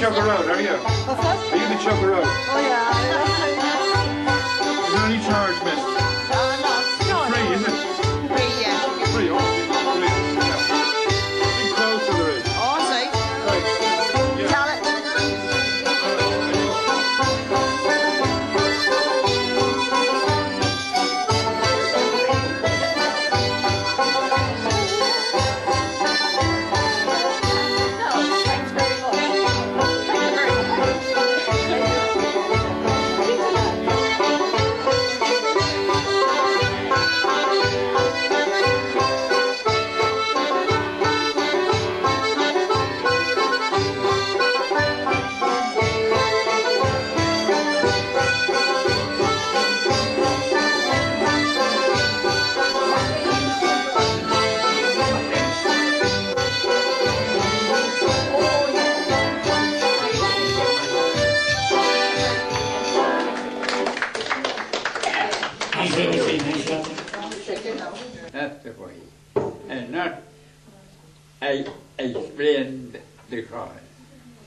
chugger out, are you? What's that? Are you the chugger out? Oh yeah. Is there any charge, miss? No. Free, is it? Free, yeah. Free, oh, free. Yeah. Big crowd so there is. Oh, see. Right. Yeah. Tell it. That's the way. And not I explained the cause.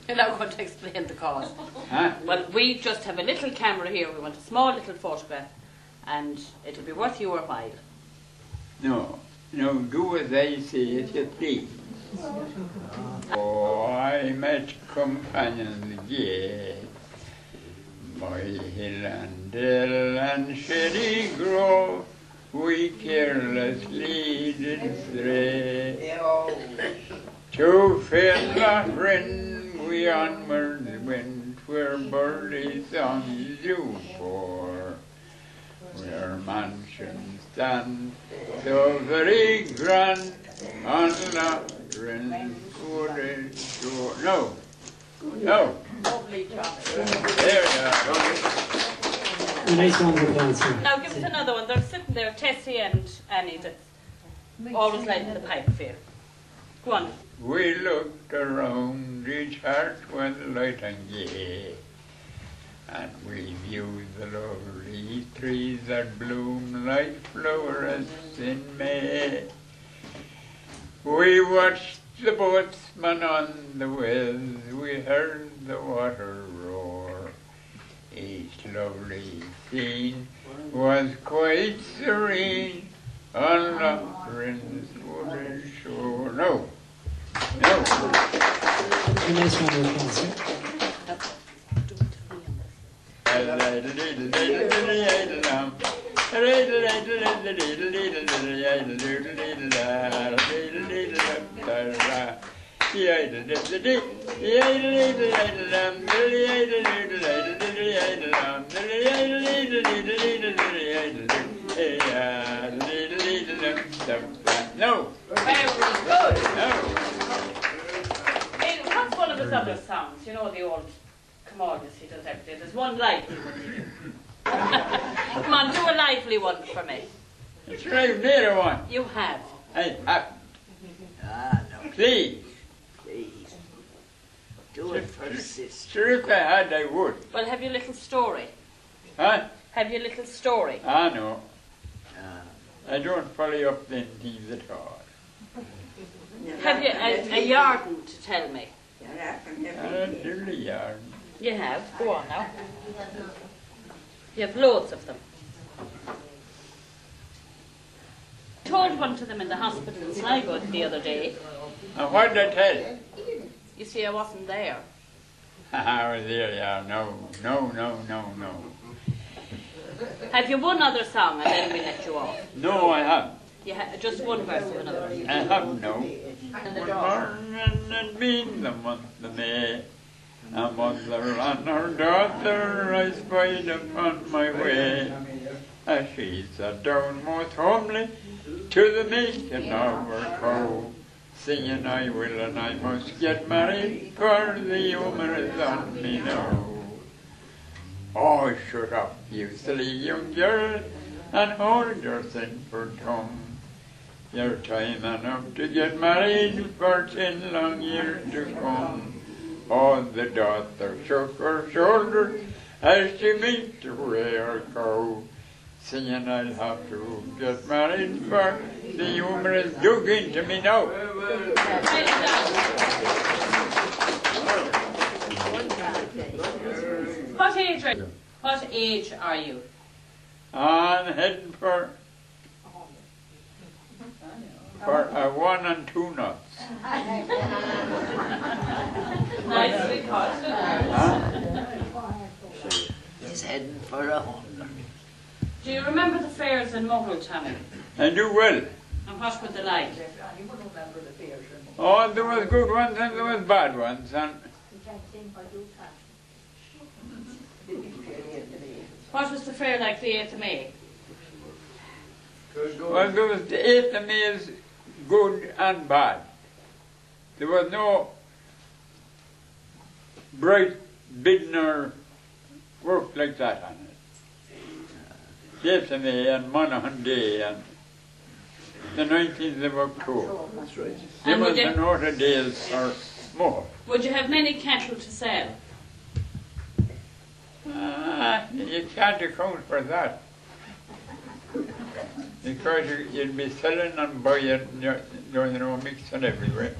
You're not going to explain the cause. Huh? Well, we just have a little camera here. We want a small little photograph, and it'll be worth your while. No, do as I say as you please. Oh, I met companions gay, Mohill and dale and shady grove, we carelessly did stray. To fill a friend we onward went, where birdie songs do pour, where mansions stand so very grand on Leitrim shore. No. There you are. A nice round of applause. Now give us another one. They're sitting there, Tessie and Annie, that's always lighting the pipe fair. Go on. We looked around, each heart was light and gay, and we viewed the lovely trees that bloom like flowers in May. We watched the boatsman on the waves, we heard the water roar. Each lovely scene was quite serene on Leitrim's wooded shore. No. A nice round of applause, sir. No. Very good. No. Hey, what's one of his other songs? You know the old commodities he does every day. There's one lively one to do. Come on, do a lively one for me. It's right there one. You have. I have. No, Please. please. Do it for the sister. Sure, if I had, I would. Well, have your little story. Huh? Have your little story. I know. I don't follow up them things at all. Have you a yarn to tell me? I don't do the yarn. You have. Go on now. You have loads of them. I told one to them in the hospital in Sligo the other day. And what did I tell you? You see, I wasn't there. I was there, yeah. No. Have you one other song and then we let you off? No, I haven't. You just one verse of another. I haven't, no. And the One dog. morning it been the month of May, a mother and her daughter I spied upon my way. As she sat down most homely to the milking of her cow, singing I will and I must get married, for the humour is on me now. Oh, shut up, you silly young girl, and hold your sinful tongue. Your time enough to get married for 10 long years to come. Oh, the daughter shook her shoulders as she meant to weigh her cow, singing I'll have to get married, for the humour is dug into me now. What age are you? I'm heading for a 1 and 2 nuts. Nicely cut. He's heading for a 100. Do you remember the fairs in Mohill, Tommy? I do well. And what were they like? Oh, there was good ones and there was bad ones. And What was the fair like the 8th of May? well, there was the 8th of May is good and bad. There was no bright bidding or work like that on it. The 8th of May and Monaghan Day and the 19th of October. That's right. There And was would you- an order days or more. Would you have many cattle to sell? You can't account for that. Because you'd be selling and buying, mixing everywhere.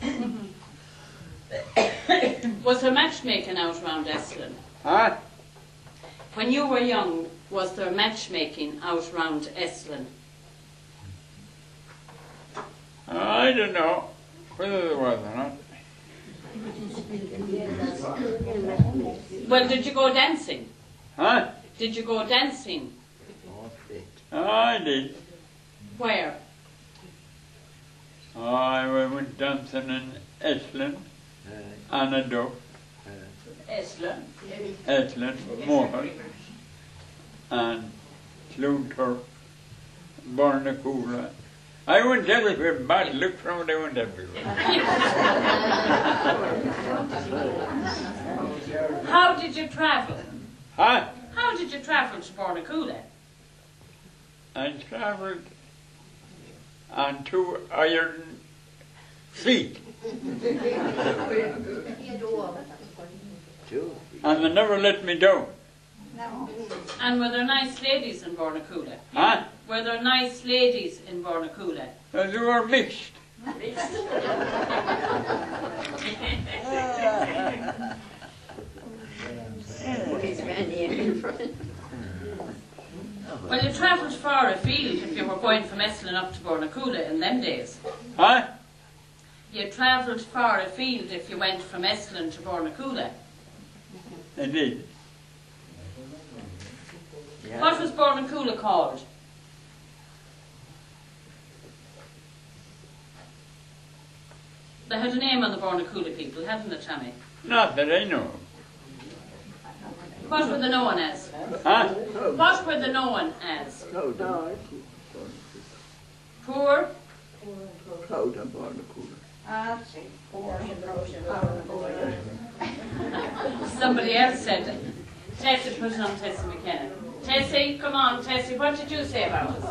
Was there matchmaking out around Eslin? Huh? When you were young, was there matchmaking out around Eslin? I don't know whether there was or not. Well, did you go dancing? Huh? Did you go dancing? I did. Where? I went dancing in Eslin, Anadok, Eslin. Eslin, Mohill, and Clonturk, Barnacoola. I went everywhere, bad luck from it, I went everywhere. How did you travel? Huh? How did you travel to Barnacoola? I travelled on 2 iron feet, and they never let me down. And were there nice ladies in Barnacoola? Huh? Were there nice ladies in Barnacoola? They were mixed. Well, you travelled far afield if you were going from Eslin up to Barnacoola in them days. Huh? You travelled far afield if you went from Eslin to Barnacoola. I did. What was Barnacoola called? They had a name on the Barnacoola people, hadn't they, Tommy? Not that I know. What were they known as? Huh? What were they known as? Proud Poor? and Barnacoola. Somebody else said it. Tessie put it on Tessie McKenna. Tessie, come on, Tessie, what did you say about us?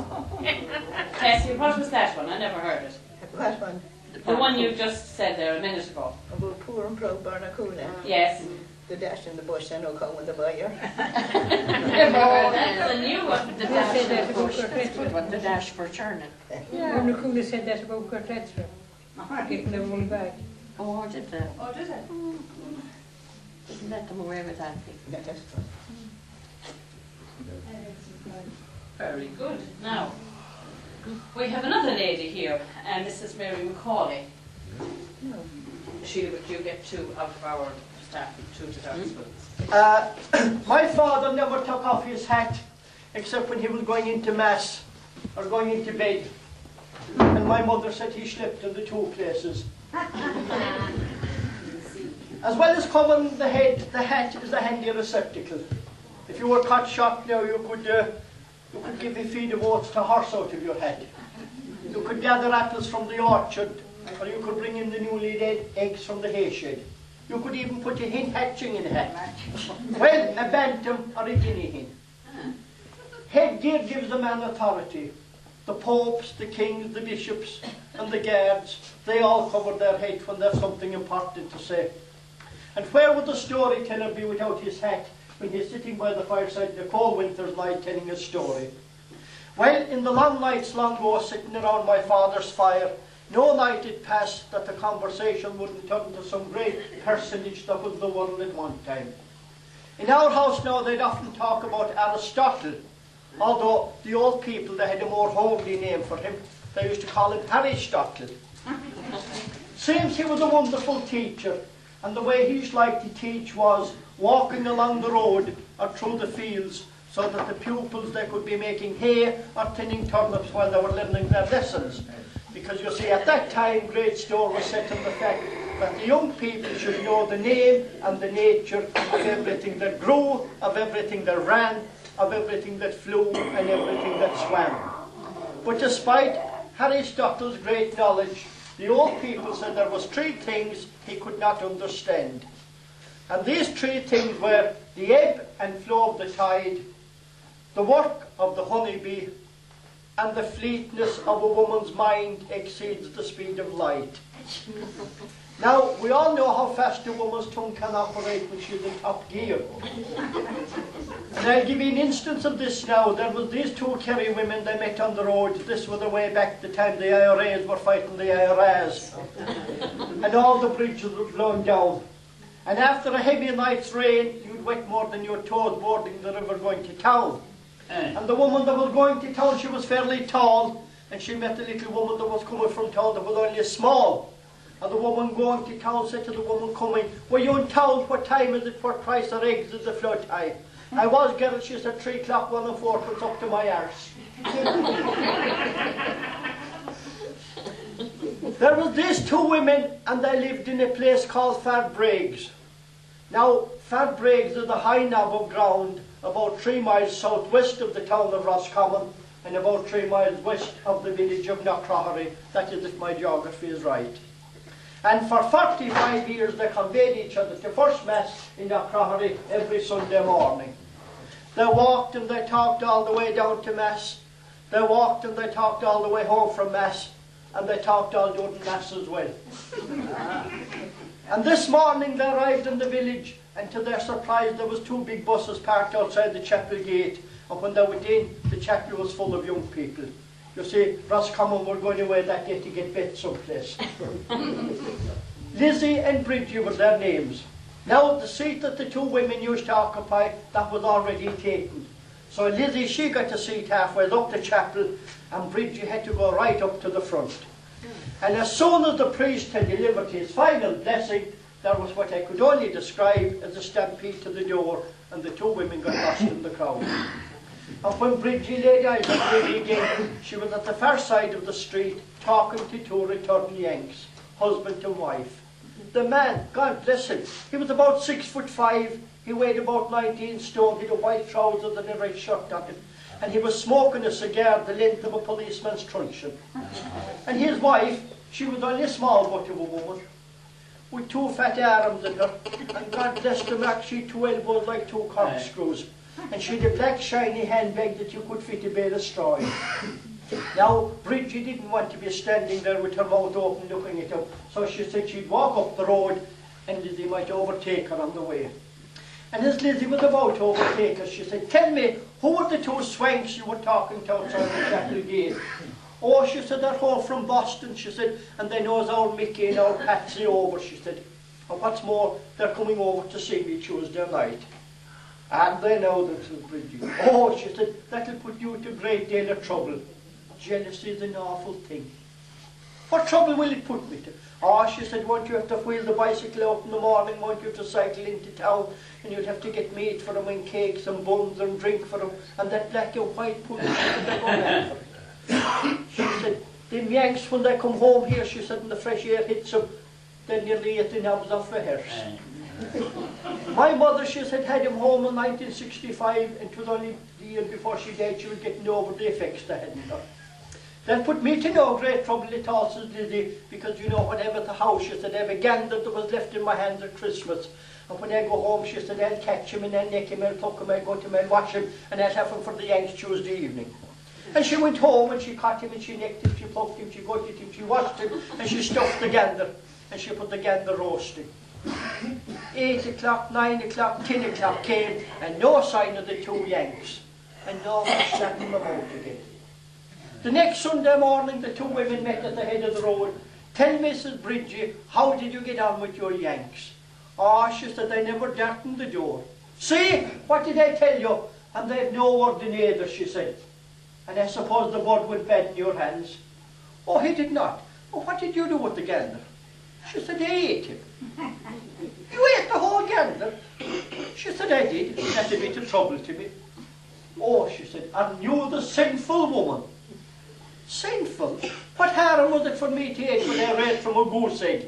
Tessie, what was that one? I never heard it. What one? The one you just said there a minute ago. About poor and proud Barnacoola. Yes. The dash in the bush, I know coming the buyer. That's a new one. They said that about Cortretra. The dash for churning. Yeah. Barnacoola said that about Cortretra. Getting their money back. Oh, did they? Oh, did it? Didn't let them away with that thing. Very good. Now, we have another lady here, and this is Mary Macaulay. She would you get 2 out of our staff, 2 to Dartmouth. My father never took off his hat except when he was going into mass or going into bed. And my mother said he slept in the 2 places. As well as covering the head, the hat is a handy receptacle. If you were caught short now, you could give a feed of oats to horse out of your hat. You could gather apples from the orchard, or you could bring in the newly laid eggs from the hay shed. You could even put a hen hatching in a hat. Well, a bantam or a guinea hen. Headgear gives the man authority. The popes, the kings, the bishops, and the guards, they all cover their head when there's something important to say. And where would the storyteller be without his hat when he's sitting by the fireside in a cold winter's night telling a story? Well, in the long nights long ago, sitting around my father's fire, no night had passed that the conversation wouldn't turn to some great personage that was the world at one time. In our house now, they'd often talk about Aristotle, although the old people, they had a more homely name for him. They used to call him Aristotle. Seems he was a wonderful teacher, and the way he liked to teach was walking along the road or through the fields so that the pupils, they could be making hay or thinning turnips while they were learning their lessons. Because you see, at that time, great store was set on the fact that the young people should know the name and the nature of everything that grew, of everything that ran, of everything that flew, and everything that swam. But despite Aristotle's great knowledge, the old people said there was 3 things he could not understand. And these 3 things were the ebb and flow of the tide, the work of the honeybee, and the fleetness of a woman's mind exceeds the speed of light. Now, we all know how fast a woman's tongue can operate when she's in top gear. And I'll give you an instance of this now. There was these 2 Kerry women, they met on the road. This was the way back the time the IRAs were fighting the Aras. And all the bridges were blown down. And after a heavy night's rain, you'd wet more than your toes boarding the river going to town. And the woman that was going to town, she was fairly tall, and she met a little woman that was coming from town that was only small. And the woman going to town said to the woman coming, "Were you in town? What time is it? What price of eggs is the flood high?" "I was, girl," she said, 3 o'clock, 1 and 4 pence up to my arse. There was these 2 women, and they lived in a place called Farbregs. Now, Farbregs is a high knob of ground about 3 miles southwest of the town of Roscommon and about 3 miles west of the village of Knockcrohary. That is, if my geography is right. And for 45 years they conveyed each other to first mass in Knockcrohary every Sunday morning. They walked and they talked all the way down to mass. They walked and they talked all the way home from mass. And they talked all during mass as well. And this morning they arrived in the village, and to their surprise there was 2 big buses parked outside the chapel gate, and when they went in, the chapel was full of young people. You see, Roscommon were going away that day to get bet someplace. Lizzie and Bridgie were their names. Now the seat that the 2 women used to occupy, that was already taken. So Lizzie, she got a seat halfway up the chapel, and Bridgie had to go right up to the front. And as soon as the priest had delivered his final blessing, there was what I could only describe as a stampede to the door, and the 2 women got lost in the crowd. And when Bridgie laid eyes on Lizzie again, she was at the far side of the street, talking to 2 returned Yanks, husband and wife. The man, God bless him, he was about 6'5", he weighed about 19 stone, he had a white trouser and a red shirt on him. And he was smoking a cigar the length of a policeman's truncheon. And his wife, she was only a small bit of a woman, with 2 fat arms in her, and God bless them, actually 2 elbows like 2 corkscrews. And she had a black shiny handbag that you could fit a bale of straw in. Now, Bridgie didn't want to be standing there with her mouth open looking at him, so she said she'd walk up the road and Lizzie might overtake her on the way. And as Lizzie was about to overtake her, she said, "Tell me, who were the 2 swanks you were talking to outside the chapel gate?" "Oh," she said, "they're home from Boston," she said, "and they knows our Mickey and our Patsy over," she said. "And what's more, they're coming over to see me Tuesday night." "And they know that," said Bridgie. "Oh," she said, "that'll put you to a great deal of trouble. Jealousy is an awful thing." "What trouble will it put me to?" "Oh," she said, "won't you have to wheel the bicycle out in the morning? Won't you have to cycle into town? And you'd have to get meat for them and cakes and buns and drink for them. And that black and white pudding that they go mad for." She said, "Them Yanks, when they come home here," she said, "and the fresh air hits them, they nearly ate the knobs off the hearse." My mother, she said, had him home in 1965, and it was only the year before she died she was getting over the effects they had in her. That put me to no great trouble at all, says Lizzie, because you know, whenever the house, she said, I have a gander that was left in my hands at Christmas. And when I go home, she said, I'll catch him and I'll neck him, I'll pluck him, I'll go to him, I'll wash him, and I'll have him for the Yanks Tuesday evening. And she went home and she caught him and she necked him, she plucked him, she gutted him, she washed him, and she stuffed the gander, and she put the gander roasting. 8 o'clock, 9 o'clock, 10 o'clock came, and no sign of the 2 Yanks, and no one snapping them out again. The next Sunday morning, the 2 women met at the head of the road. "Tell Mrs. Bridgie, how did you get on with your Yanks?" "Oh," she said, "I never darkened the door. See, what did I tell you? And they've no word in either, she said. And I suppose the bird went bad in your hands. Oh, he did not. Oh, what did you do with the gander? She said, I ate him. You ate the whole gander? She said, I did. That's a bit of trouble to me. Oh, she said, and you the sinful woman. Sinful? What harm was it for me to eat when I read from a goose egg?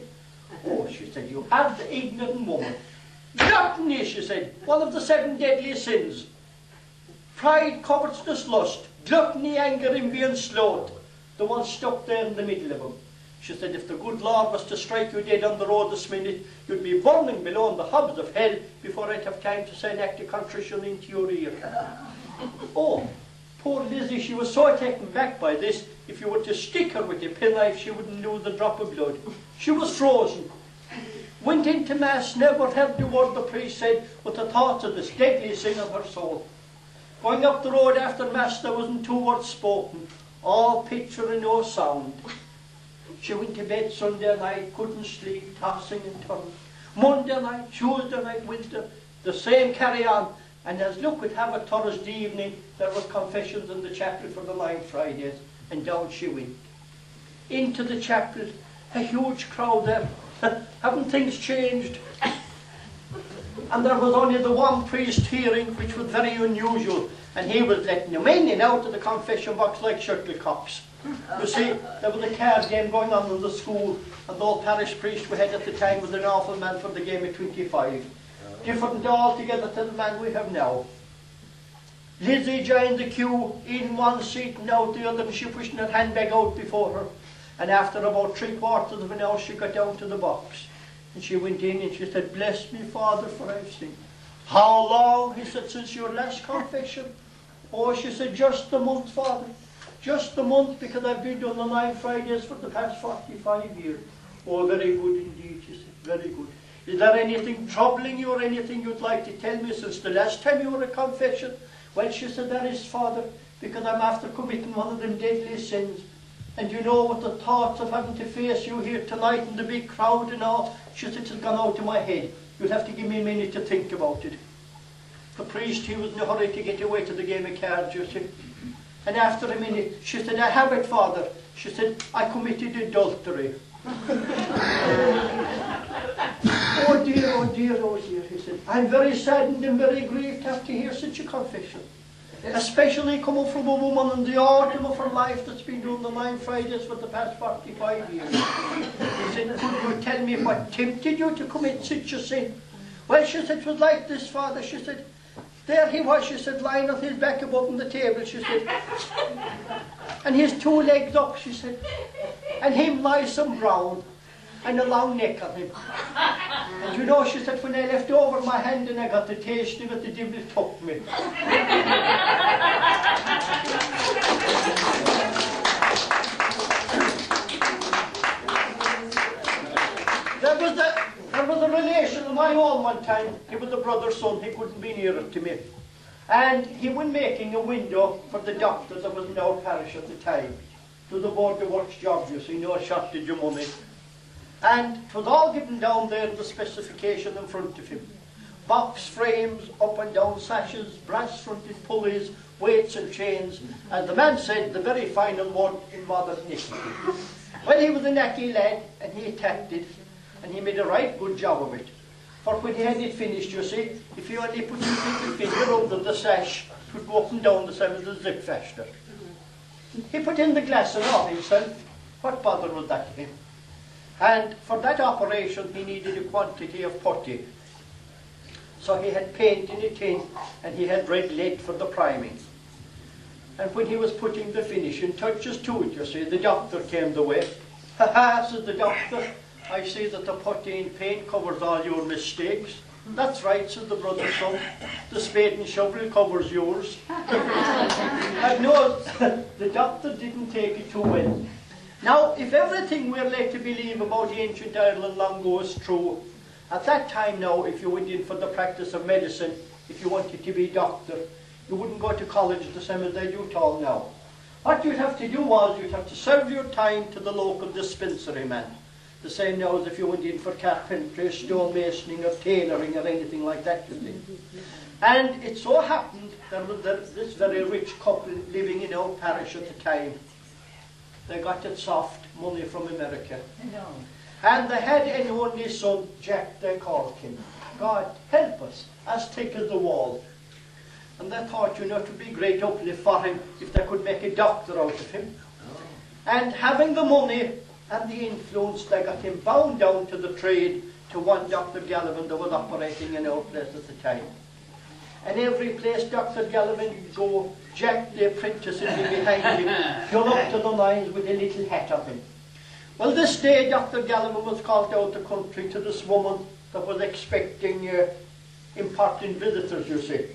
Oh, she said, you had the ignorant woman. Gluttony, she said, one of the 7 deadly sins. Pride covetousness, lust, gluttony, anger, envy and sloth. The one stuck there in the middle of them. She said, if the good Lord was to strike you dead on the road this minute, you'd be burning below in the hubs of hell before I'd have time to say an act of contrition into your ear. Oh, poor Lizzie, she was so taken back by this, if you were to stick her with a penknife, she wouldn't lose a drop of blood. She was frozen. Went into Mass, never heard the word the priest said, with the thoughts of this deadly sin of her soul. Going up the road after Mass, there wasn't 2 words spoken, all picture and no sound. She went to bed Sunday night, couldn't sleep, tossing and turning. Monday night, Tuesday night, Wednesday, the same carry on. And as luck would have it, Thursday evening, there was confessions in the chapel for the 9 Fridays, and down she went. Into the chapel, a huge crowd there. Haven't things changed? And there was only the one priest hearing, which was very unusual, and he was letting them in and out of the confession box like shuttlecocks. You see, there was a card game going on in the school, and the old parish priest we had at the time was an awful man for the game of 25. Different altogether to the man we have now. Lizzie joined the queue, in one seat and out the other, and she pushing her handbag out before her. And after about 3/4 of an hour, she got down to the box. And she went in and she said, bless me, Father, for I've sinned. How long? He said, since your last confession? Oh, she said, just a month, Father. Just a month, because I've been doing the 9 Fridays for the past 45 years. Oh, very good indeed, she said, very good. Is there anything troubling you or anything you'd like to tell me since the last time you were at confession? Well, she said, that is, Father, because I'm after committing one of them deadly sins. And you know, with the thoughts of having to face you here tonight in the big crowd and all, she said, it's gone out of my head. You'll have to give me a minute to think about it. The priest, he was in a hurry to get away to the game of cards, you see. And after a minute, she said, I have it, Father. She said, I committed adultery. Oh dear, oh dear, oh dear, he said. I'm very saddened and very grieved to have to hear such a confession. Especially coming from a woman in the autumn of her life that's been doing the 9 Fridays for the past 45 years. He said, could you tell me what tempted you to commit such a sin? Well, she said, it was like this, Father. She said, there he was, she said, lying on his back above on the table, she said. And his 2 legs up, she said. And him nice and brown. And a long neck on him. And you know, she said, when I left over my hand and I got the taste of it, the devil took me. There was a relation of my own one time. He was a brother's son, he couldn't be nearer to me. And he was making a window for the doctor that was in our parish at the time. To the board of works job, you see, no shortage of money. And it was all given down there in the specification in front of him. Box frames, up and down sashes, brass fronted pulleys, weights and chains, and the man said the very final one in modern nickel. Well, he was a knacky lad, and he attacked it, and he made a right good job of it. For when he had it finished, you see, if you only put your little finger under the sash, it would go up and down the same as a zip fastener. He put in the glass and all himself. What bother was that to him? And for that operation, he needed a quantity of putty. So he had paint in a tin, and he had red lead for the priming. And when he was putting the finishing touches to it, you see, the doctor came the way. Ha ha, said the doctor, I see that the putty and paint covers all your mistakes. That's right, said the brother's son. The spade and shovel covers yours. And no, the doctor didn't take it too well. Now, if everything we're led to believe about ancient Ireland long ago is true, at that time now, if you went in for the practice of medicine, if you wanted to be a doctor, you wouldn't go to college the same as they do all now. What you'd have to do was, you'd have to serve your time to the local dispensary man. The same now as if you went in for carpentry, stonemasoning or tailoring or anything like that, you see. And it so happened there was this very rich couple living in our parish at the time. They got it soft money from America. And they had an only son, Jack, they called him. God help us, as thick as the wall. And they thought, you know, it would be great uplift for him if they could make a doctor out of him. And having the money and the influence, they got him bound down to the trade to one Dr. Gallivan that was operating in our place at the time. And every place Dr. Gallivan would go, Jack the apprentice would be behind him, pull up to the lines with a little hat on him. Well, this day Dr. Gallivan was called out the country to this woman that was expecting important visitors, you see.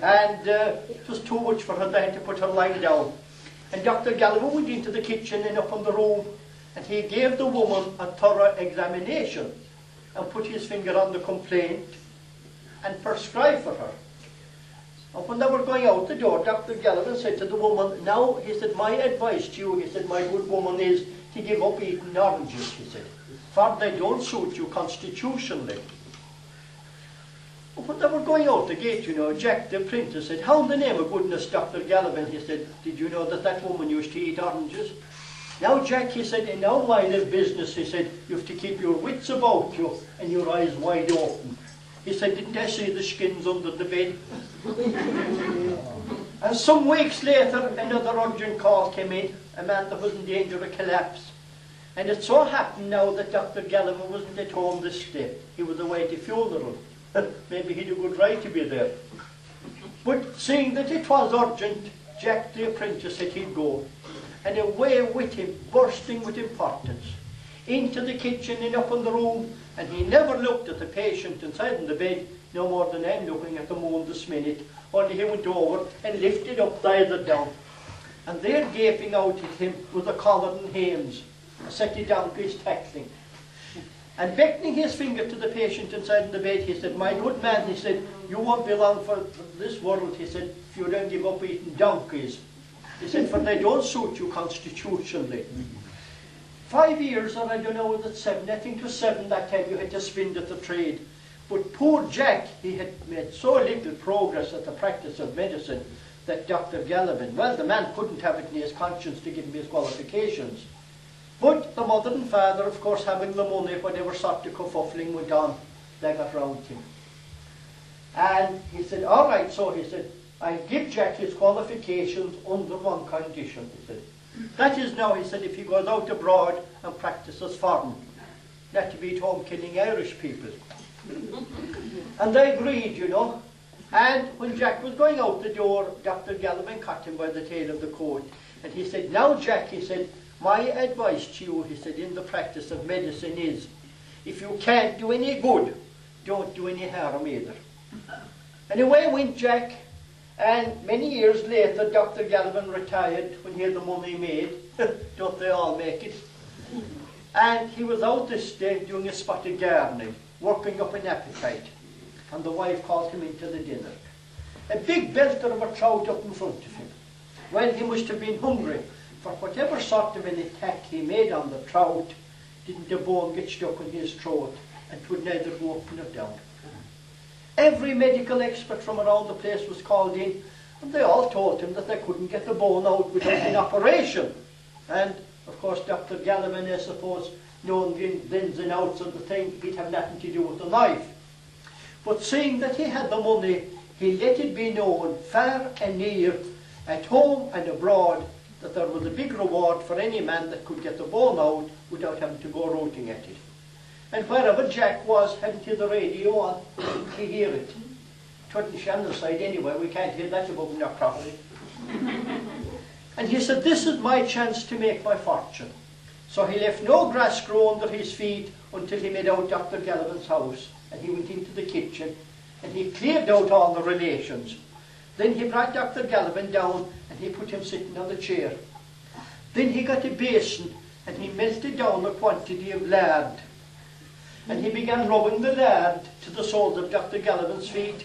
And it was too much for her, they had to put her lying down. And Dr. Gallivan went into the kitchen and up in the room, and he gave the woman a thorough examination and put his finger on the complaint and prescribed for her. And when they were going out the door, Dr. Gallivan said to the woman, now, he said, my advice to you, he said, my good woman, is to give up eating oranges, he said, for they don't suit you constitutionally. When they were going out the gate, you know, Jack the apprentice said, how in the name of goodness, Dr. Gallivan, he said, did you know that that woman used to eat oranges? Now, Jack, he said, in our line of business, he said, you have to keep your wits about you and your eyes wide open. He said, didn't I see the skins under the bed? And some weeks later, another urgent call came in, a man that was in danger of collapse. And it so happened now that Dr. Gallivan wasn't at home this day. He was away at a funeral. Maybe he'd a good right to be there. But seeing that it was urgent, Jack the apprentice said he'd go. And away with him, bursting with importance, into the kitchen and up in the room, and he never looked at the patient inside in the bed, no more than I'm looking at the moon this minute. Only he went over and lifted up the other down. And there gaping out at him was a collar and hames, a set of donkeys tackling. And beckoning his finger to the patient inside in the bed, he said, my good man, he said, you won't be long for this world, he said, if you don't give up eating donkeys. He said, for they don't suit you constitutionally. 5 years, or I don't know whether it's 7, I think it was 7 that time you had to spend at the trade. But poor Jack, he had made so little progress at the practice of medicine that Dr. Gallivan, well, the man couldn't have it in his conscience to give him his qualifications. But the mother and father, of course, having the money, whatever sort of kerfuffling went on, they got round him. And he said, all right, so he said, I give Jack his qualifications under one condition, he said. That is now, he said, if he goes out abroad and practices foreign, not to be at home killing Irish people. And they agreed, you know. And when Jack was going out the door, Dr. Gallivan caught him by the tail of the coat. And he said, now, Jack, he said, my advice to you, he said, in the practice of medicine is, if you can't do any good, don't do any harm either. And away went Jack. And many years later, Dr. Gallivan retired when he had the money made. Don't they all make it? And he was out this day doing a spot of gardening, working up an appetite. And the wife called him into the dinner. A big belter of a trout up in front of him. Well, he must have been hungry, for whatever sort of an attack he made on the trout, didn't the bone get stuck in his throat, and it would neither go up nor down. Every medical expert from around the place was called in, and they all told him that they couldn't get the bone out without an operation. And, of course, Dr. Gallivan, I suppose, knowing the ins and outs of the thing, he'd have nothing to do with the knife. But seeing that he had the money, he let it be known, far and near, at home and abroad, that there was a big reward for any man that could get the bone out without having to go rooting at it. And wherever Jack was, hadn't he the radio on, he hear it. It wasn't Shannon's side anyway, we can't hear that above enough properly. And he said, this is my chance to make my fortune. So he left no grass grow under his feet until he made out Dr. Gallivan's house. And he went into the kitchen, and he cleared out all the relations. Then he brought Dr. Gallivan down, and he put him sitting on the chair. Then he got a basin, and he melted down a quantity of lard. And he began rubbing the lard to the soles of Dr. Gallivan's feet,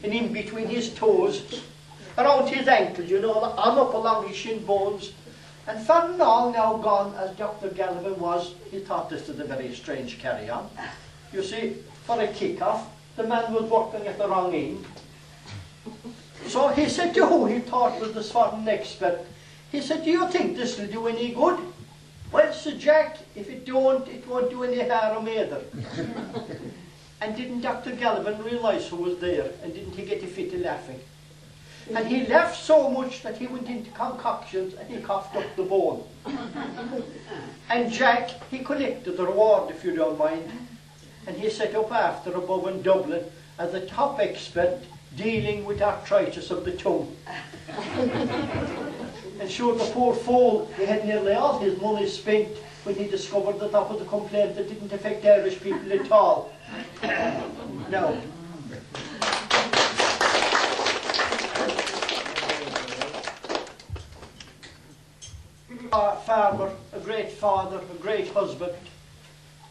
and in between his toes, around his ankles, you know, arm up along his shin bones, And far and all now gone as Dr. Galvin was, he thought this was a very strange carry-on. You see, for a kick-off, the man was working at the wrong end. So he said to who he thought was the foreign expert, he said, do you think this will do any good? Well, said Jack, if it don't, it won't do any harm either. And didn't Dr. Galvin realise who was there, and didn't he get a fit of laughing? And he laughed so much that he went into concoctions and he coughed up the bone. And Jack, he collected the reward, if you don't mind, and he set up after above in Dublin as a top expert dealing with arthritis of the tongue. And sure, the poor fool, he had nearly all his money spent when he discovered that that was a complaint that didn't affect Irish people at all. Now, a farmer, a great father, a great husband,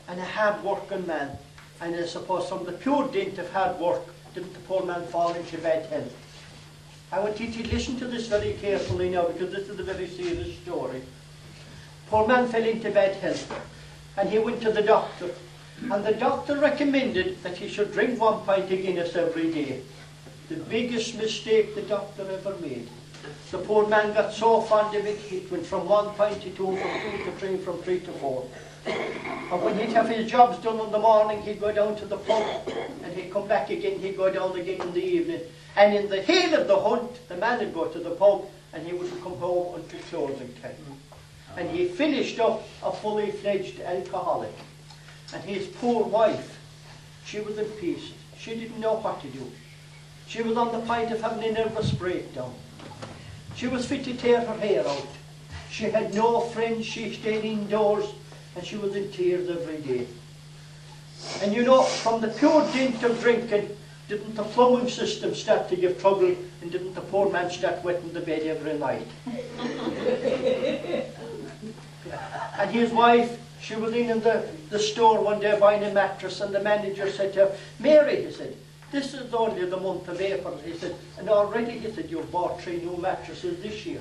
and a hard-working man. And I suppose from the pure dint of hard work, didn't the poor man fall into bad health. I want you to listen to this very carefully now, because this is a very serious story. Poor man fell into bad health, and he went to the doctor, and the doctor recommended that he should drink 1 pint of Guinness every day. The biggest mistake the doctor ever made. The poor man got so fond of it, it went from 1 pint to 2, from 2 to 3, from 3 to 4. And when he'd have his jobs done in the morning, he'd go down to the pub, and he'd come back again, he'd go down again in the evening. And in the heel of the hunt, the man would go to the pub, and he wouldn't come home until closing time. And he finished up a fully fledged alcoholic. And his poor wife, she was in pieces. She didn't know what to do. She was on the point of having a nervous breakdown. She was fit to tear her hair out. She had no friends, she stayed indoors, and she was in tears every day. And you know, from the pure dint of drinking, didn't the plumbing system start to give trouble, and didn't the poor man start wetting the bed every night? And his wife, she was in the store one day buying a mattress, and the manager said to her, Mary, he said, this is only the month of April, he said, and already, he said, you've bought 3 new mattresses this year.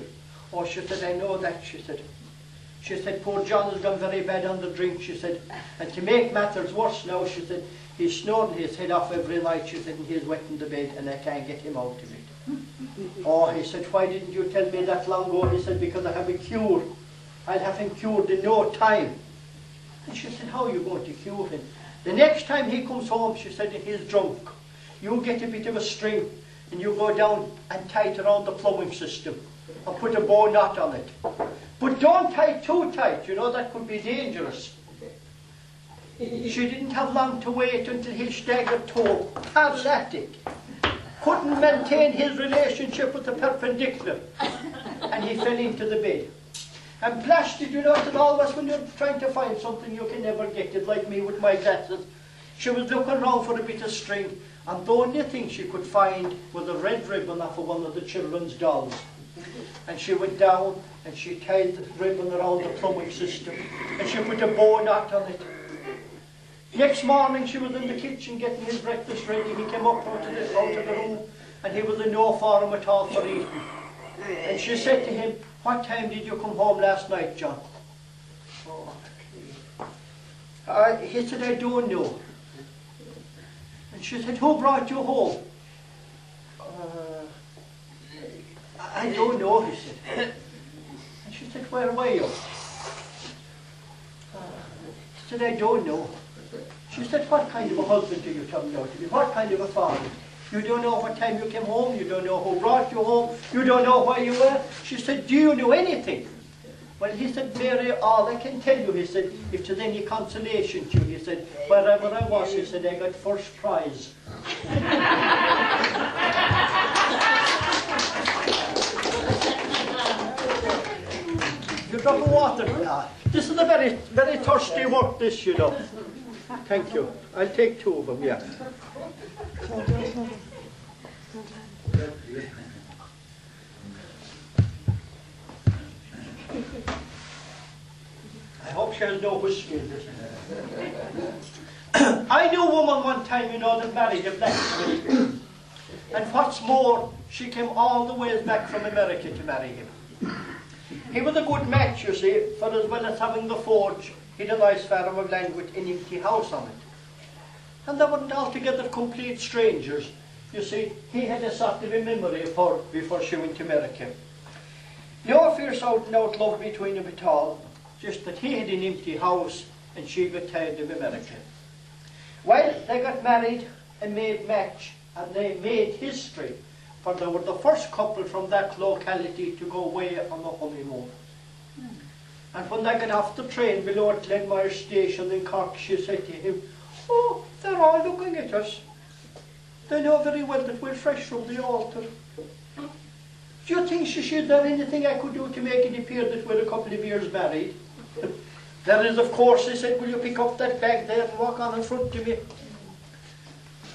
Oh, she said, I know that, she said. She said, poor John has gone very bad on the drink, she said, and to make matters worse now, she said, he's snoring his head off every night, she said, and he's wetting the bed, and I can't get him out of it. Oh, he said, why didn't you tell me that long ago? He said, because I have a cure. I'll have him cured in no time. And she said, how are you going to cure him? The next time he comes home, she said, and he's drunk, you get a bit of a string, and you go down and tie it around the plumbing system, and put a bow knot on it. But don't tie it too tight, you know, that could be dangerous. She didn't have long to wait until he staggered toe, paralytic, couldn't maintain his relationship with the perpendicular, and he fell into the bed. And blasted, you know, that always when you're trying to find something you can never get it, like me with my glasses. She was looking around for a bit of string, and the only thing she could find was a red ribbon off of one of the children's dolls. And she went down and she tied the ribbon around the plumbing system, and she put a bow knot on it. Next morning she was in the kitchen getting his breakfast ready. He came up out of the room, and he was in no form at all for eating. And she said to him, what time did you come home last night, John? Oh, he said, I don't know. And she said, who brought you home? I don't know, he said. And she said, where were you? He said, I don't know. She said, what kind of a husband do you turn out to be? What kind of a father? You don't know what time you came home, you don't know who brought you home, you don't know where you were. She said, do you know anything? Well, he said, Mary, all I can tell you, he said, if there's any consolation to you, he said, wherever I was, he said, I got first prize. You drop of water now. This is a very, very thirsty work, this, you know. Thank you. I'll take 2 of them, yeah. I hope she has no whiskey in this. I knew a woman one time, you know, that married a blacksmith. And what's more, she came all the way back from America to marry him. He was a good match, you see, for as well as having the forge, he'd a nice farm of land with an empty house on it. And they weren't altogether complete strangers. You see, he had a sort of a memory of her before she went to America. No fierce out and out love between them at all, just that he had an empty house and she got tired of America. Well, they got married and made match, and they made history, for they were the first couple from that locality to go away on the honeymoon. And when they got off the train below at Glenmire Station in Cork, she said to him, "Oh, they're all looking at us. They know very well that we're fresh from the altar. Do you think she should have anything I could do to make it appear that we're a couple of years married?" "There is, of course," he said. "Will you pick up that bag there and walk on in front of me?"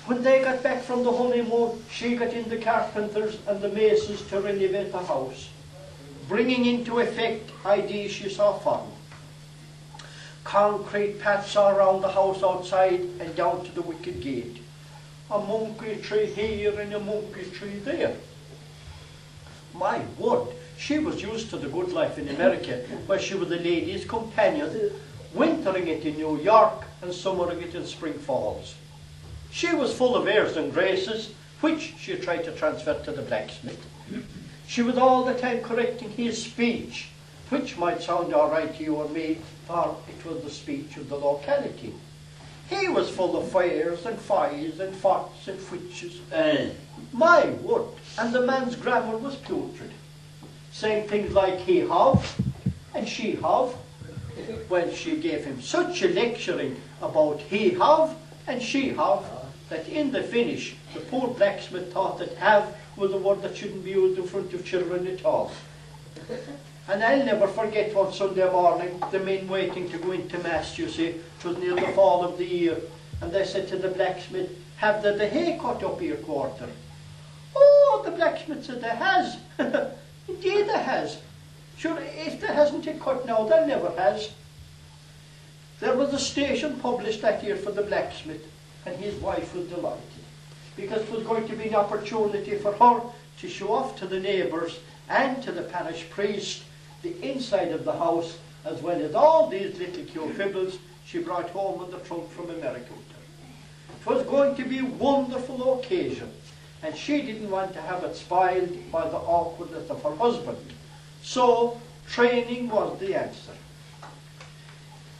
When they got back from the honeymoon, she got in the carpenters and the masons to renovate the house, bringing into effect ideas she saw fun. Concrete paths all around the house outside and down to the wicket gate. A monkey tree here and a monkey tree there. My word, she was used to the good life in America, where she was a lady's companion, wintering it in New York and summering it in Spring Falls. She was full of airs and graces, which she tried to transfer to the blacksmith. She was all the time correcting his speech, which might sound all right to you or me, for it was the speech of the locality. He was full of fires and fies and farts and fwitches. My word, and the man's grammar was putrid, saying things like he have and she have. Well, she gave him such a lecturing about he have and she have, that in the finish, the poor blacksmith thought that have was a word that shouldn't be used in front of children at all. And I'll never forget one Sunday morning, the men waiting to go into Mass, you see, it was near the fall of the year, and they said to the blacksmith, "Have they the hay cut up here quarter?" "Oh," the blacksmith said, "they has." "Indeed they has. Sure, if they hasn't it cut now, they never has." There was a station published that year for the blacksmith, and his wife was delighted, because it was going to be an opportunity for her to show off to the neighbours and to the parish priest the inside of the house, as well as all these little quibbles she brought home in the trunk from America. It was going to be a wonderful occasion, and she didn't want to have it spoiled by the awkwardness of her husband. So, training was the answer.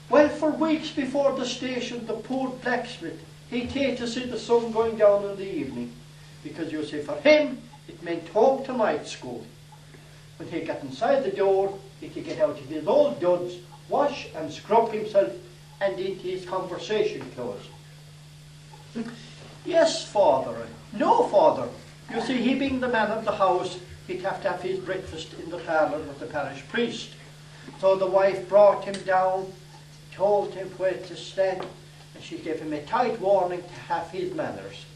Well, for weeks before the station, the poor blacksmith, he'd take to see the sun going down in the evening, because you see, for him, it meant home to night school. When he got inside the door, he could get out of his old duds, wash and scrub himself, and into his conversation clothes. "Yes, father." "No, father. You see, he being the man of the house, he'd have to have his breakfast in the parlour with the parish priest. So the wife brought him down, told him where to stand, and she gave him a tight warning to have his manners.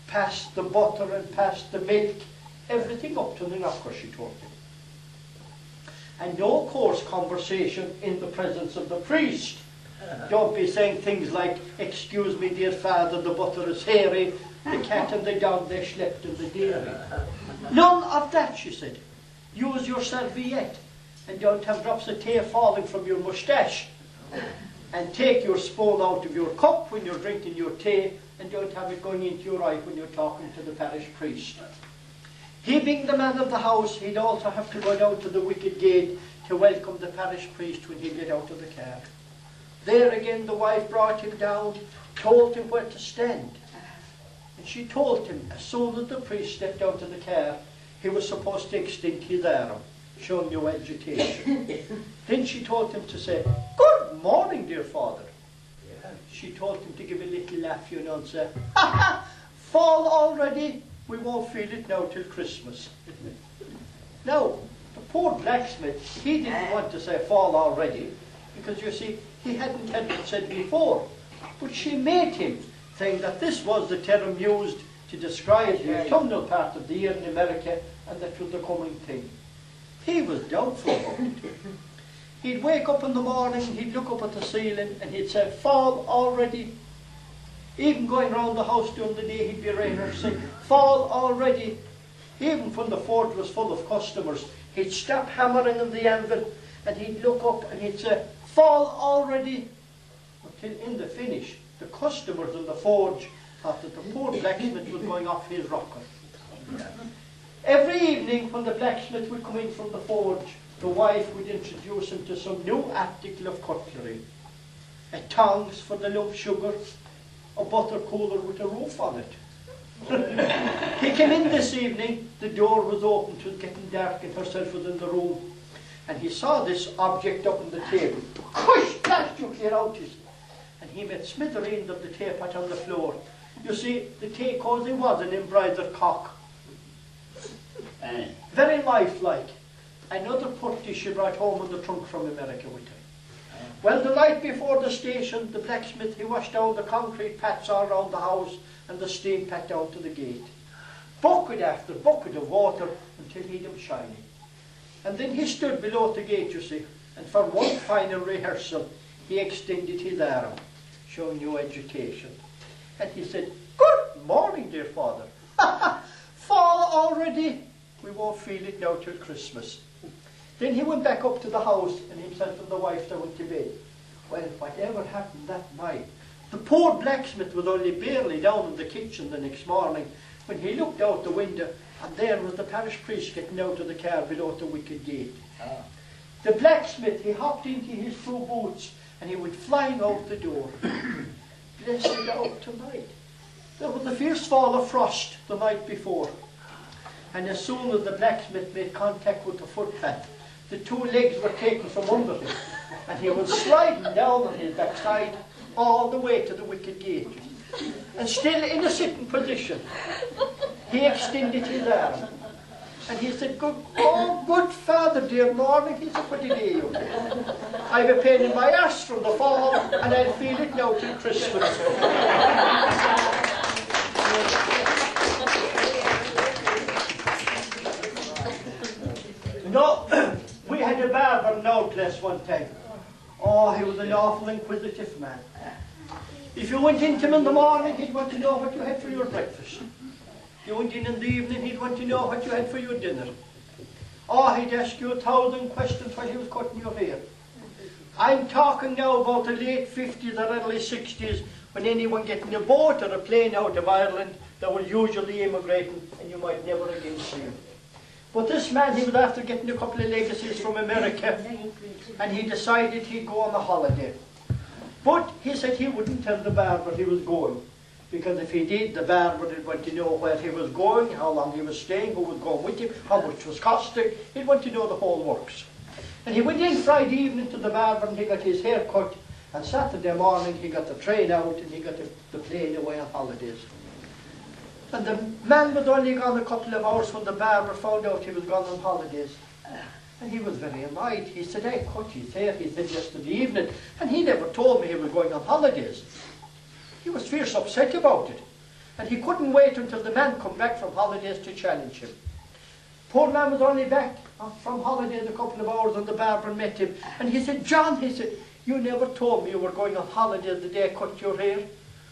Pass the butter and pass the milk, everything up to the knocker, she told him. And no coarse conversation in the presence of the priest. Don't be saying things like, "Excuse me, dear father, the butter is hairy, the cat and the dog, they slept in the dairy." None of that, she said. Use your serviette, and don't have drops of tea falling from your moustache. And take your spoon out of your cup when you're drinking your tea, and don't have it going into your eye when you're talking to the parish priest. He being the man of the house, he'd also have to go down to the wicket gate to welcome the parish priest when he'd get out of the car. There again the wife brought him down, told him where to stand. And she told him, as soon as the priest stepped out of the car, he was supposed to extend his arm, showing no agitation. Then she told him to say, "Good morning, dear father." She told him to give a little laugh, you know, and say, "Ha ha, fall already? We won't feel it now till Christmas." Now, the poor blacksmith, he didn't want to say fall already, because you see, he hadn't had it said before. But she made him, saying that this was the term used to describe the autumnal part of the year in America, and that was the coming thing. He was doubtful about it. He'd wake up in the morning, he'd look up at the ceiling, and he'd say, "Fall already." Even going round the house during the day, he'd be rain or saying, "Fall already." Even when the forge was full of customers, He'd stop hammering on the anvil and he'd look up and he'd say, "Fall already." Until in the finish, the customers in the forge thought that the poor blacksmith was going off his rocker. Every evening when the blacksmith would come in from the forge, the wife would introduce him to some new article of cutlery. A tongs for the lump sugar, a butter cooler with a roof on it. He came in this evening, the door was open, it was getting dark and herself was in the room, and he saw this object up on the table. "Hush, blast you, clear out," he said. And he made smithereens of the teapot on the floor. You see, the tea cosy was an embroidered cock. Very lifelike. Another putty she brought home in the trunk from America with her. Well, the night before the station, the blacksmith, he washed down the concrete pats all around the house and the steam pat down to the gate. Bucket after bucket of water until he'd them shining. And then he stood below the gate, you see, and for one final rehearsal, he extended his arm, showing you education. And he said, "Good morning, dear father. Fall already? We won't feel it now till Christmas." Then he went back up to the house, and himself and the wife, they went to bed. Well, whatever happened that night, the poor blacksmith was only barely down in the kitchen the next morning when he looked out the window, and there was the parish priest getting out of the car below the wicket gate. The blacksmith, he hopped into his two boots, and he went flying out the door. Blessed out tonight. There was a fierce fall of frost the night before, and as soon as the blacksmith made contact with the footpath, the two legs were taken from under him, and he was sliding down on his backside all the way to the wicket gate. And still in a sitting position, he extended his arm, and he said, good father, dear morning." He said, "What did he do? I've a pain in my arse from the fall, and I'll feel it now till Christmas." No, we had a barber in our place one time. Oh, he was an awful inquisitive man. If you went into him in the morning, he'd want to know what you had for your breakfast. You went in the evening, he'd want to know what you had for your dinner. Oh, he'd ask you 1,000 questions while he was cutting your hair. I'm talking now about the late 50s or early 60s, when anyone getting a boat or a plane out of Ireland, they were usually immigrating, and you might never again see him. But this man, he was after getting a couple of legacies from America, and he decided he'd go on a holiday. But he said he wouldn't tell the barber he was going, because if he did, the barber would want to know where he was going, how long he was staying, who was going with him, how much it was costing. He'd want to know the whole works. And he went in Friday evening to the barber, and he got his hair cut, and Saturday morning he got the train out, and he got the plane away on holidays. And the man was only gone a couple of hours when the barber found out he was gone on holidays. And he was very annoyed. He said, "I cut his hair," he said, "yesterday evening, and he never told me he was going on holidays." He was fierce upset about it. And he couldn't wait until the man come back from holidays to challenge him. Poor man was only back from holidays a couple of hours, and the barber met him. And he said, "John," he said, "you never told me you were going on holidays the day I cut your hair."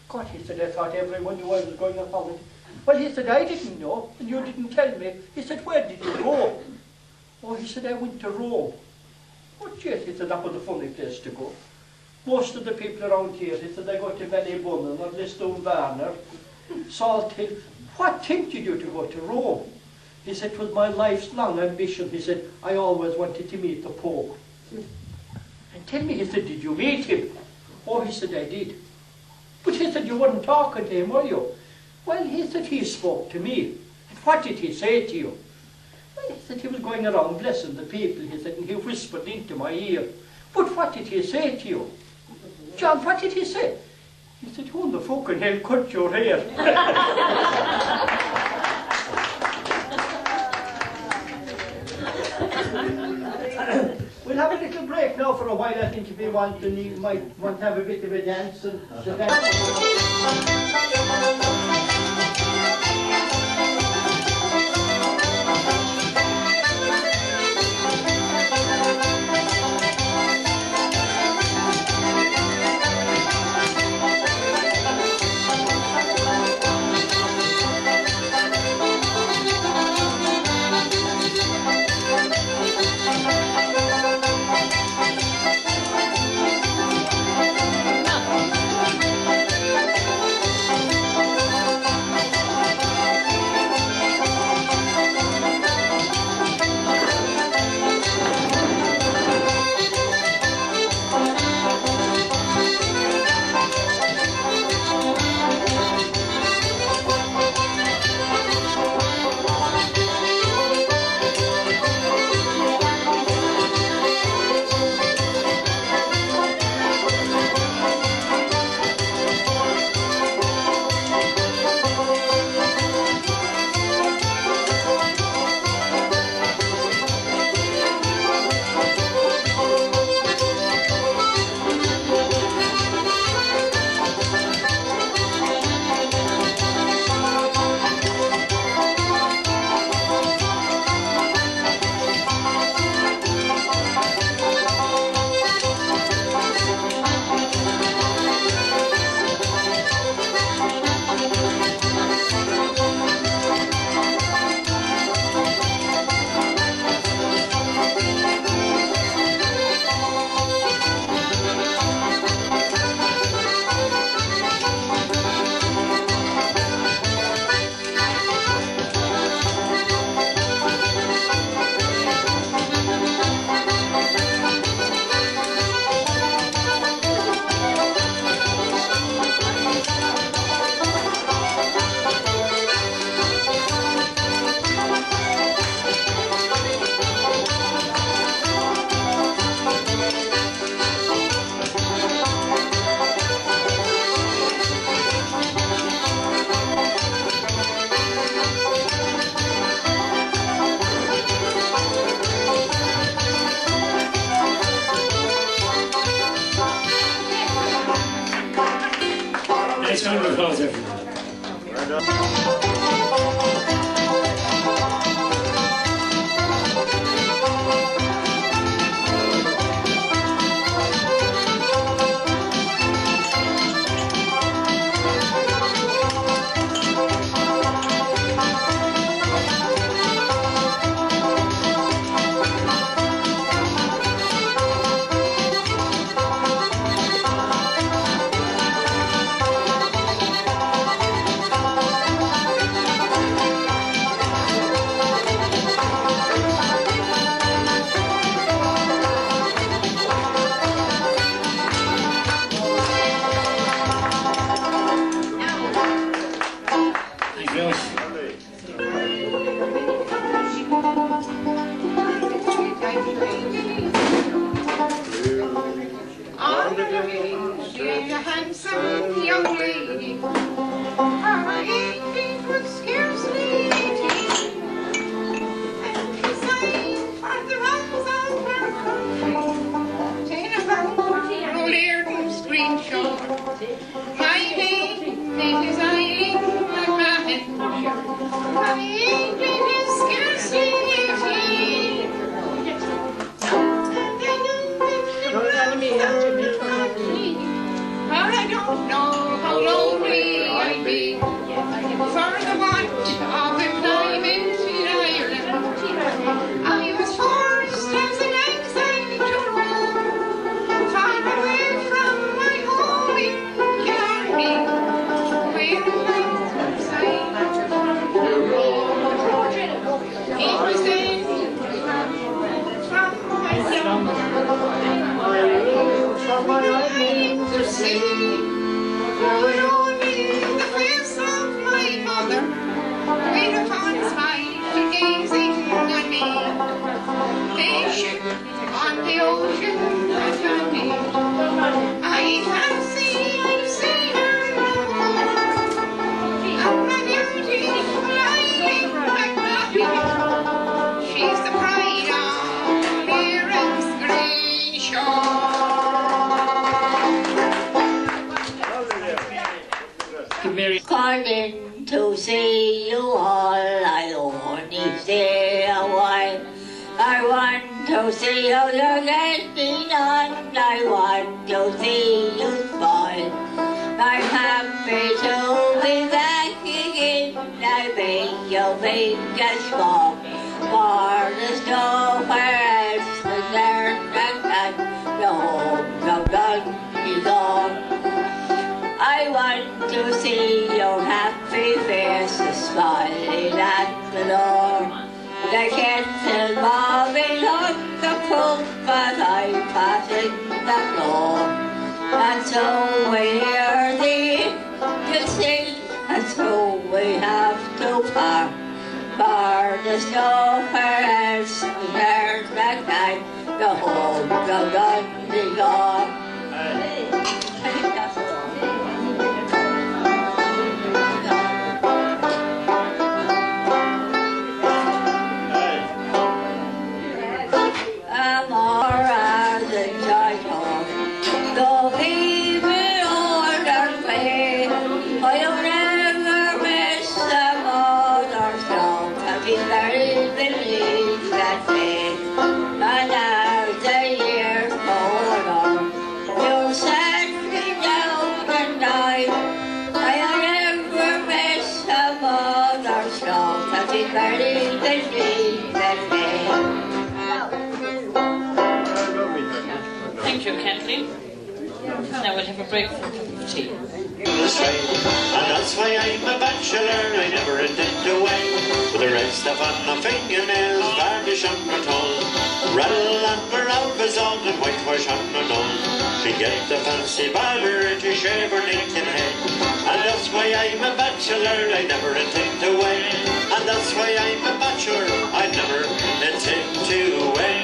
"God," he said, "I thought everyone knew I was going on holiday." "Well," he said, "I didn't know, and you didn't tell me." He said, "Where did you go?" "Oh," he said, "I went to Rome." "Oh, yes," he said, "that was a funny place to go. Most of the people around here," he said, "they go to Ballybunnon or Lisdoonvarner, Salt Hill." "What tempted you to go to Rome?" He said, "It was my life's long ambition." He said, "I always wanted to meet the Pope." "And tell me," he said, "did you meet him?" "Oh," he said, "I did." "But," he said, "you weren't talking to him, were you?" "Well," he said, "he spoke to me." "And what did he say to you?" "Well," he said, "he was going around blessing the people," he said, "and he whispered into my ear." "But what did he say to you?" "John, what did he say?" He said, "Who in the fucking hell cut your hair?" We'll have a little break now for a while, I think, if you want, and you might want to have a bit of a dance. And the She's a handsome young lady. Her age was scarcely 18, and designed for the runs of her country. Ta'en about O'Learn's green shore. My name is Eileen McMahon. My age is scarcely 18. I don't know how lonely I'd be for the want of employment in Ireland. I was forced as an exile to roam far away from my home in Killarney, where life signed to roam. It was then from my to see would only the face of my mother wait upon smile gazing on me. They ship on the ocean at me. I fancy I see her no more. And my beauty flying like nothing. She's the pride of Leitrim's green shore. Calling to see you all, I only stay a while. I want to see how you're getting on, I want to see you smile. I'm happy to be back again, I beg you make a small for the snow where else the earth and no done is gone. I want to see your happy faces smiling at the door. The kettle bobbing on the poop as I pass in the floor. And so we hear the sing, and so we have to part. For the snow where else there's that time, the home, the gun, the gone. I think that's all. Thank you, Kathleen. Now we'll have a break for a cup of tea. And that's why I'm a bachelor, I never intend to wed. With the red stuff on my fingernails, varnish on my tongue, rattle on my round on and whitewash on my nose. She get the fancy barber to shave her naked head. And that's why I'm a bachelor, I never intend to wed. And that's why I'm a bachelor, I never intend to wed.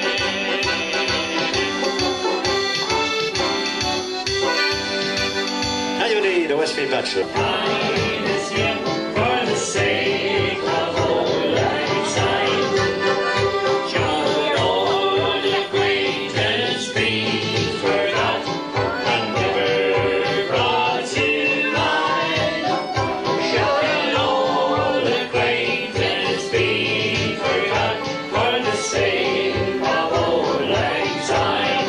Now you need a Westmead bachelor. I miss him for the sake of old lang syne. Should old acquaintance be forgot and never brought to mind? Should old acquaintance be forgot for the sake of old lang syne?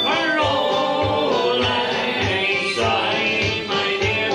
For old lang syne, my dear,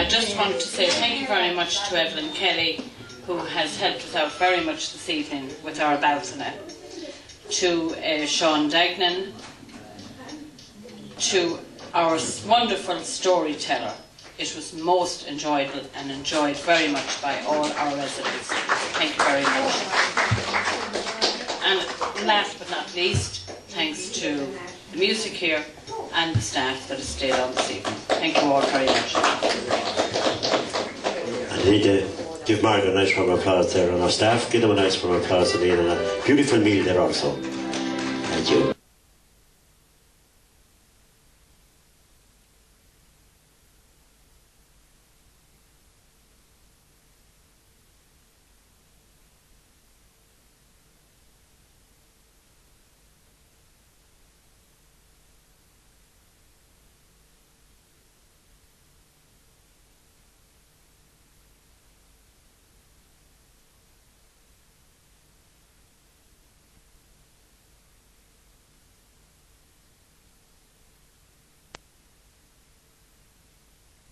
I just want to say thank you very much to Eslin Kelly, who has helped us out very much this evening with our Bealtaine, to Sean Dagnan, to our wonderful storyteller. It was most enjoyable and enjoyed very much by all our residents. Thank you very much. And last but not least, thanks to the music here and the staff that has stayed on this evening. Thank you all very much. I need to give Margaret a nice round of applause there, and our staff, give them a nice round of applause and a beautiful meal there also. Thank you.